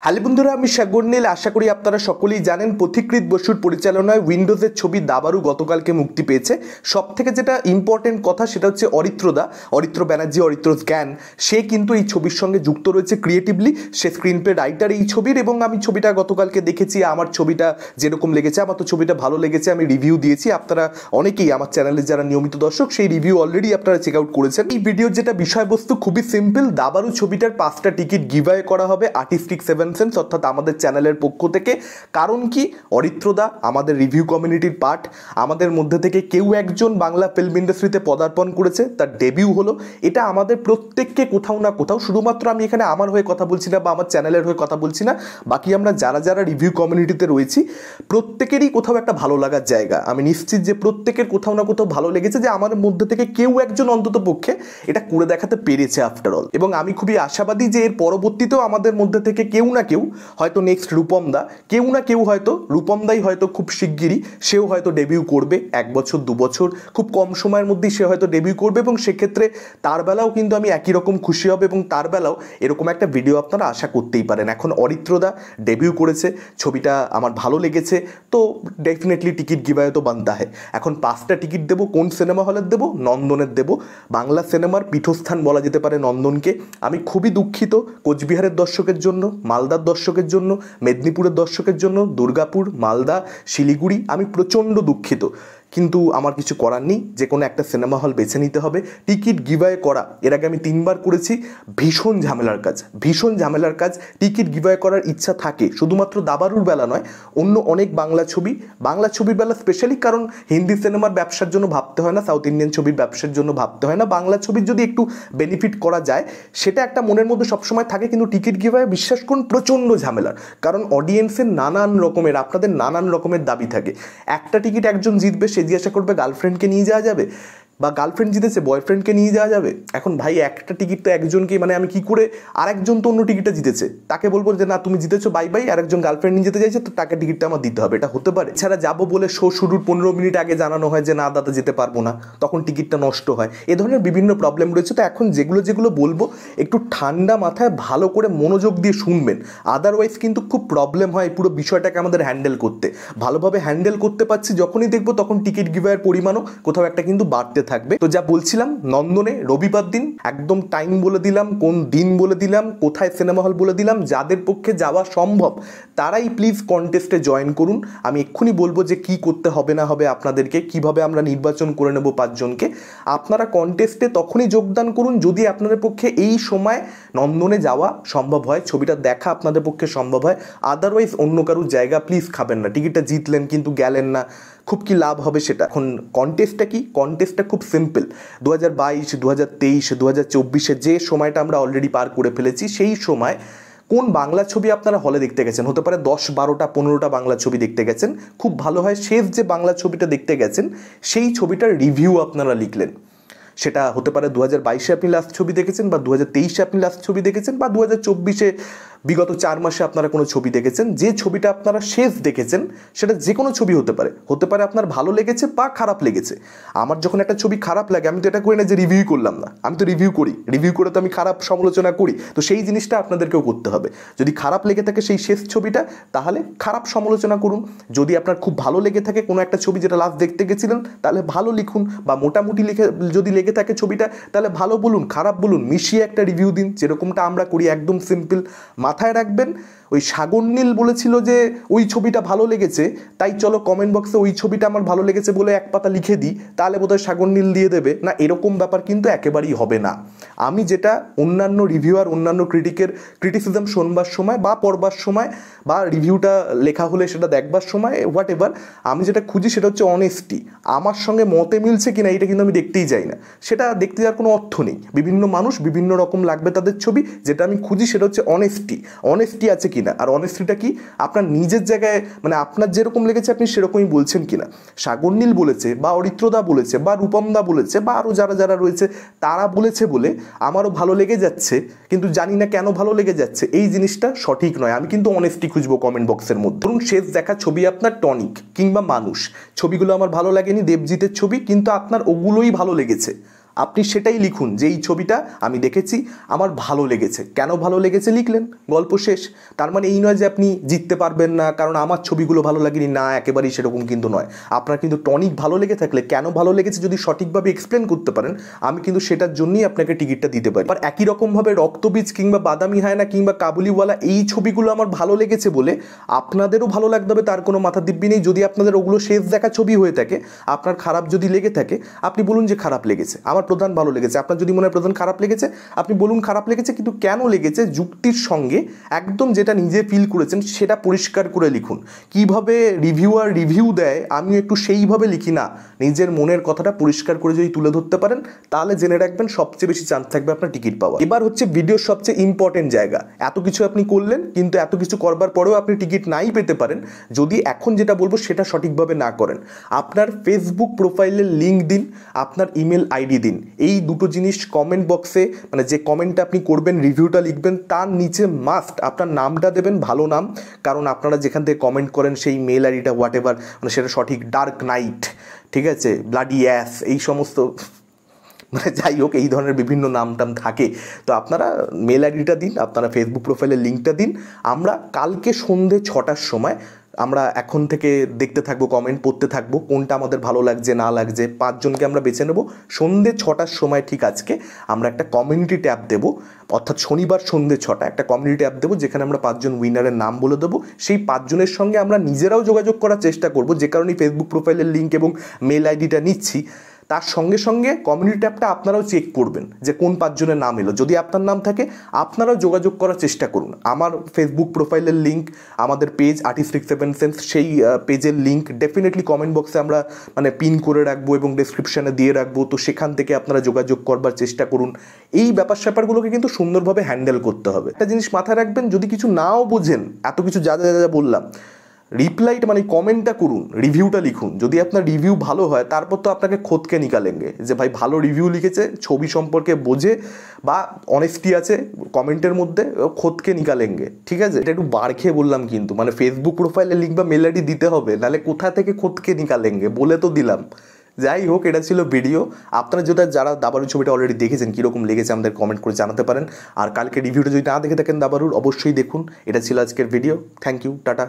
Hello বন্ধুরা, আমি সাগর নীল। আশা করি আপনারা সকলেই জানেন পথিকৃৎ বসুর পরিচালনায় উইন্ডোজের ছবি দাবারু গতকালকে মুক্তি পেয়েছে। সব থেকে যেটা ইম্পর্টেন্ট কথা সেটা হচ্ছে অরিত্র ব্যানার্জি, অরিত্রস জ্ঞান, সে কিন্তু এই ছবির সঙ্গে যুক্ত রয়েছে ক্রিয়েটিভলি। সে স্ক্রিন প্লে রাইটার এই ছবির, এবং আমি ছবিটা গতকালকে দেখেছি। আমার ছবিটা যেরকম লেগেছে, আমার তো ছবিটা ভালো লেগেছে, আমি রিভিউ দিয়েছি। আপনারা অনেকেই আমার চ্যানেলের যারা নিয়মিত দর্শক, সেই রিভিউ অলরেডি আপনারা চেক আউট করেছেন। এই ভিডিওর যেটা বিষয়বস্তু খুবই সিম্পল। দাবারু ছবিটার 5টা টিকিট গিভঅ্যাওয়ে করা হবে আর্টিস্টিক 7 সেন্স, অর্থাৎ আমাদের চ্যানেলের পক্ষ থেকে। কারণ কি, অরিত্রদা আমাদের রিভিউ কমিউনিটির পার্ট। আমাদের মধ্যে থেকে কেউ একজন বাংলা ফিল্ম ইন্ডাস্ট্রিতে পদার্পণ করেছে, তার ডেবিউ হলো। এটা আমাদের প্রত্যেককে কোথাও না কোথাও, শুধুমাত্র আমি এখানে আমার হয়ে কথা বলছি না বা আমার চ্যানেলের হয়ে কথা বলছি না, বাকি আমরা যারা যারা রিভিউ কমিউনিটিতে রয়েছি প্রত্যেকেরই কোথাও একটা ভালো লাগার জায়গা। আমি নিশ্চিত যে প্রত্যেকের কোথাও না কোথাও ভালো লেগেছে, যে আমার মধ্যে থেকে কেউ একজন অন্তত পক্ষে এটা করে দেখাতে পেরেছে আফটার অল। এবং আমি খুবই আশাবাদী যে এর পরবর্তীতেও আমাদের মধ্যে থেকে কেউ না কেউ, হয়তো নেক্সট রূপম দা, কেউ না কেউ, হয়তো রূপম দাই হয়তো খুব শিগগিরই সেও হয়তো ডেবিউ করবে। 1 বছর 2 বছর খুব কম সময়ের মধ্যেই সে হয়তো ডেবিউ করবে, এবং সেক্ষেত্রে তার বেলাও কিন্তু আমি একই রকম খুশি হবে, এবং তার বেলাও এরকম একটা ভিডিও আপনারা আশা করতেই পারেন। এখন অরিত্রদা ডেবিউ করেছে, ছবিটা আমার ভালো লেগেছে, তো ডেফিনেটলি টিকিট গিভঅ্যাওয়ে তো বানতা হয়। এখন 5টা টিকিট দেবো। কোন সিনেমা হলের দেবো? নন্দনের দেবো। বাংলা সিনেমার পীঠস্থান বলা যেতে পারে নন্দনকে। আমি খুবই দুঃখিত কোচবিহারের দর্শকের জন্য, মালদার দর্শকের জন্য, মেদিনীপুরের দর্শকের জন্য, দুর্গাপুর, মালদা, শিলিগুড়ি, আমি প্রচণ্ড দুঃখিত। কিন্তু আমার কিছু করার নেই, যে কোনো একটা সিনেমা হল বেছে নিতে হবে। টিকিট গিভঅ্যাওয়ে করা এর আগে আমি 3বার করেছি, ভীষণ ঝামেলার কাজ, ভীষণ ঝামেলার কাজ। টিকিট গিভঅ্যাওয়ে করার ইচ্ছা থাকে শুধুমাত্র দাবারুর বেলা নয়, অন্য অনেক বাংলা ছবির বেলা স্পেশালি, কারণ হিন্দি সিনেমার ব্যবসার জন্য ভাবতে হয় না, সাউথ ইন্ডিয়ান ছবির ব্যবসার জন্য ভাবতে হয় না। বাংলা ছবির যদি একটু বেনিফিট করা যায় সেটা একটা মনের মধ্যে সবসময় থাকে। কিন্তু টিকিট গিভঅ্যাওয়ে বিশ্বাস করুন প্রচণ্ড ঝামেলার, কারণ অডিয়েন্সের নানান রকমের, আপনাদের নানান রকমের দাবি থাকে। একটা টিকিট একজন জিতবে, সে জিজ্ঞাসা করবে গার্লফ্রেন্ডকে নিয়ে যাওয়া যাবে, বা গার্লফ্রেন্ড জিতেছে বয়ফ্রেন্ডকে নিয়ে যাওয়া যাবে। এখন ভাই একটা টিকিট তো একজনকে, মানে আমি কি করে, আরেকজন তো অন্য টিকিটটা জিতেছে, তাকে বলবো যে না তুমি জিতেছো বাই বাই, আরেকজন গার্লফ্রেন্ড নিয়ে যেতে চাইছে, তো তাকে টিকিটটা আমার দিতে হবে? এটা হতে পারে? এছাড়া যাবো বলে শো শুরুর 15 মিনিট আগে জানানো হয় যে না দাদা যেতে পারবো না, তখন টিকিটটা নষ্ট হয়। এ ধরনের বিভিন্ন প্রবলেম রয়েছে। তো এখন যেগুলো বলবো একটু ঠান্ডা মাথায় ভালো করে মনোযোগ দিয়ে শুনবেন, আদারওয়াইজ কিন্তু খুব প্রবলেম হয় পুরো বিষয়টাকে আমাদের হ্যান্ডেল করতে। ভালোভাবে হ্যান্ডেল করতে পারছি যখনই দেখবো, তখন টিকিট গিভঅ্যাওয়ের পরিমাণও কোথাও একটা কিন্তু বাড়তে থাকবে। তো যা বলছিলাম, নন্দনে রবিবার দিন, একদম টাইম বলে দিলাম, কোন দিন বলে দিলাম, কোথায় সিনেমা হল বলে দিলাম। যাদের পক্ষে যাওয়া সম্ভব তারাই প্লিজ কন্টেস্টে জয়েন করুন। আমি এক্ষুনি বলবো যে কি করতে হবে না হবে আপনাদেরকে, কিভাবে আমরা নির্বাচন করে নেব 5 জনকে। আপনারা কন্টেস্টে তখনই যোগদান করুন যদি আপনাদের পক্ষে এই সময় নন্দনে যাওয়া সম্ভব হয়, ছবিটা দেখা আপনাদের পক্ষে সম্ভব হয়। আদারওয়াইজ অন্য কারোর জায়গা প্লিজ খাবেন না। টিকিটটা জিতলেন কিন্তু গেলেন না, খুব কি লাভ হবে সেটা? এখন কন্টেস্টটা কি? কন্টেস্টটা খুব সিম্পল। 2022, 2023, 2024 যে সময়টা আমরা অলরেডি পার করে ফেলেছি, সেই সময় কোন বাংলা ছবি আপনারা হলে দেখতে গেছেন? হতে পারে 10, 12টা, 15টা বাংলা ছবি দেখতে গেছেন। খুব ভালো হয় শেষ যে বাংলা ছবিটা দেখতে গেছেন সেই ছবিটার রিভিউ আপনারা লিখলেন। সেটা হতে পারে 2022 আপনি লাস্ট ছবি দেখেছেন, বা 2023 আপনি লাস্ট ছবি দেখেছেন, বা 2024 বিগত 4 মাসে আপনারা কোনো ছবি দেখেছেন। যে ছবিটা আপনারা শেষ দেখেছেন সেটা যে কোনো ছবি হতে পারে আপনার ভালো লেগেছে বা খারাপ লেগেছে। আমার যখন একটা ছবি খারাপ লাগে, আমি তো এটা করি না যে রিভিউ করলাম না, আমি তো রিভিউ করে তো আমি খারাপ সমালোচনা করি। তো সেই জিনিসটা আপনাদেরকেও করতে হবে। যদি খারাপ লেগে থাকে সেই শেষ ছবিটা, তাহলে খারাপ সমালোচনা করুন। যদি আপনার খুব ভালো লেগে থাকে কোনো একটা ছবি যেটা লাস্ট দেখতে গেছিলেন, তাহলে ভালো লিখুন, বা মোটামুটি যদি লেগে থাকে ছবিটা, তাহলে ভালো বলুন, খারাপ বলুন, মিশিয়ে একটা রিভিউ দিন, যেরকমটা আমরা করি। একদম সিম্পল। মাথায় রাখবেন, ওই সাগর নীল বলেছিল যে ওই ছবিটা ভালো লেগেছে, তাই চলো কমেন্ট বক্সে ওই ছবিটা আমার ভালো লেগেছে বলে 1 পাতা লিখে দিই, তাহলে বোধহয় সাগর নীল দিয়ে দেবে না। এরকম ব্যাপার কিন্তু একেবারেই হবে না। আমি যেটা অন্যান্য রিভিউয়ার, অন্যান্য ক্রিটিসিজম শোনবার সময় বা পড়বার সময়, বা রিভিউটা লেখা হলে সেটা দেখবার সময়, হোয়াট এভার, আমি যেটা খুঁজি সেটা হচ্ছে অনেস্টি। আমার সঙ্গে মতে মিলছে কিনা এটা কিন্তু আমি দেখতেই যাই না, সেটা দেখতে যাওয়ার কোনো অর্থ নেই। বিভিন্ন মানুষ বিভিন্ন রকম লাগবে তাদের ছবি, যেটা আমি খুঁজি সেটা হচ্ছে অনেস্টি আছে কিনা। আর অনেস্টিটা কি? আপনার নিজের জায়গায়, মানে আপনার যেরকম লেগেছে আপনি সেরকমই বলছেন কিনা। সাগর নীল বলেছে, বা অরিত্রদা বলেছে, বা রূপমদা বলেছে, বা আরও যারা রয়েছে তারা বলেছে বলে আমারও ভালো লেগে যাচ্ছে, কিন্তু জানি না কেন ভালো লেগে যাচ্ছে, এই জিনিসটা সঠিক নয়। আমি কিন্তু অনেস্টি খুঁজবো কমেন্ট বক্সের মধ্যে। ধরুন শেষ দেখা ছবি আপনার টনিক কিংবা মানুষ, ছবিগুলো আমার ভালো লাগেনি, দেবজিতের ছবি, কিন্তু আপনার ওগুলোই ভালো লেগেছে। আপনি সেটাই লিখুন যে এই ছবিটা আমি দেখেছি, আমার ভালো লেগেছে। কেন ভালো লেগেছে লিখলেন, গল্প শেষ। তার মানে এই নয় যে আপনি জিততে পারবেন না কারণ আমার ছবিগুলো ভালো লাগেনি, না একেবারেই সেরকম কিন্তু নয়। আপনার কিন্তু টনিক ভালো লেগে থাকলে কেন ভালো লেগেছে যদি সঠিকভাবে এক্সপ্লেন করতে পারেন, আমি কিন্তু সেটার জন্যই আপনাকে টিকিটটা দিতে পারি। আর একই রকমভাবে রক্তবীজ কিংবা বাদামি হায়না কিংবা কাবুলিওয়ালা এই ছবিগুলো আমার ভালো লেগেছে বলে আপনাদেরও ভালো লাগতে হবে তার কোনো মাথা দিব্যি নেই। যদি আপনাদের ওগুলো শেষ দেখা ছবি হয়ে থাকে, আপনার খারাপ যদি লেগে থাকে, আপনি বলুন যে খারাপ লেগেছে। আমার প্রধান ভালো লেগেছে। আপনার যদি মনে হয় প্রধান খারাপ লেগেছে, আপনি বলুন খারাপ লেগেছে, কিন্তু কেন লেগেছে যুক্তির সঙ্গে একদম যেটা নিজে ফিল করেছেন সেটা পরিষ্কার করে লিখুন। কিভাবে রিভিউয়ার রিভিউ দেয় আমিও একটু সেইভাবে লিখি না, নিজের মনের কথাটা পরিষ্কার করে যদি তুলে ধরতে পারেন তাহলে জেনে রাখবেন সবচেয়ে বেশি চান্স থাকবে আপনার টিকিট পাওয়া। এবার হচ্ছে ভিডিওর সবচেয়ে ইম্পর্টেন্ট জায়গা। এত কিছু আপনি করলেন, কিন্তু এত কিছু করবার পরেও আপনি টিকিট নাই পেতে পারেন যদি এখন যেটা বলবো সেটা সঠিকভাবে না করেন। আপনার ফেসবুক প্রোফাইলের লিঙ্ক দিন, আপনার ইমেল আইডি দিন। এই দুটো জিনিস কমেন্ট বক্সে, মানে যে কমেন্টটা আপনি করবেন, রিভিউটা লিখবেন, তার নিচে মাস্ট আপনার নামটা দেবেন, ভালো নাম। কারণ আপনারা যেখান থেকে কমেন্ট করেন সেই মেল আইডিটা হোয়াট এভার, মানে সেটা সঠিক ডার্ক নাইট, ঠিক আছে, ব্লাডি অ্যাস, এই সমস্ত মানে যাই হোক এই ধরনের বিভিন্ন নাম টাম থাকে। তো আপনারা মেল আইডিটা দিন, আপনারা ফেসবুক প্রোফাইলের লিঙ্কটা দিন। আমরা কালকে সন্ধে 6টার সময় আমরা এখন থেকে দেখতে থাকবো, কমেন্ট পড়তে থাকবো, কোনটা আমাদের ভালো লাগছে না লাগছে। 5 জনকে আমরা বেছে নেব। সন্ধে 6টার সময় ঠিক আজকে আমরা একটা কমিউনিটি ট্যাব দেবো, অর্থাৎ শনিবার সন্ধে 6টা একটা কমিউনিটি ট্যাব দেবো যেখানে আমরা 5 জন উইনারের নাম বলে দেবো। সেই 5 জনের সঙ্গে আমরা নিজেরাও যোগাযোগ করার চেষ্টা করব, যে কারণে ফেসবুক প্রোফাইলের লিঙ্ক এবং মেল আইডিটা নিচ্ছি। তার সঙ্গে সঙ্গে কমিউনিটি ট্যাবটা আপনারাও চেক করবেন যে কোন 5 জনের নাম এলো। যদি আপনার নাম থাকে আপনারাও যোগাযোগ করার চেষ্টা করুন। আমার ফেসবুক প্রোফাইলের লিঙ্ক, আমাদের পেজ আর্টিস্টিক 7 সেন্স, সেই পেজের লিঙ্ক ডেফিনেটলি কমেন্ট বক্সে আমরা মানে পিন করে রাখবো এবং ডেসক্রিপশানে দিয়ে রাখবো। তো সেখান থেকে আপনারা যোগাযোগ করবার চেষ্টা করুন। এই ব্যাপার স্যাপারগুলোকে কিন্তু সুন্দরভাবে হ্যান্ডেল করতে হবে। একটা জিনিস মাথায় রাখবেন, যদি কিছু নাও বোঝেন, এত কিছু যা যা যা বললাম, রিপ্লাইটা মানে কমেন্টটা করুন, রিভিউটা লিখুন। যদি আপনার রিভিউ ভালো হয় তারপর তো আপনাকে খোদকে নিকালেঙ্গে যে ভাই ভালো রিভিউ লিখেছে, ছবি সম্পর্কে বোঝে বা অনেস্টি আছে কমেন্টের মধ্যে, খোদকে নিকালেঙ্গে, ঠিক আছে। এটা একটু বার খেয়ে বললাম কিন্তু, মানে ফেসবুক প্রোফাইলে লিঙ্ক বা মেল আইডি দিতে হবে, নাহলে কোথা থেকে খোদকে নিকালেঙ্গে বলে তো দিলাম। যাই হোক, এটা ছিল ভিডিও। আপনারা যারা দাবারু ছবিটা অলরেডি দেখেছেন কীরকম লেগেছে আমাদের কমেন্ট করে জানাতে পারেন। আর কালকে রিভিউটা যদি না দেখে থাকেন দাবারুর, অবশ্যই দেখুন। এটা ছিল আজকের ভিডিও। Thank you, tata.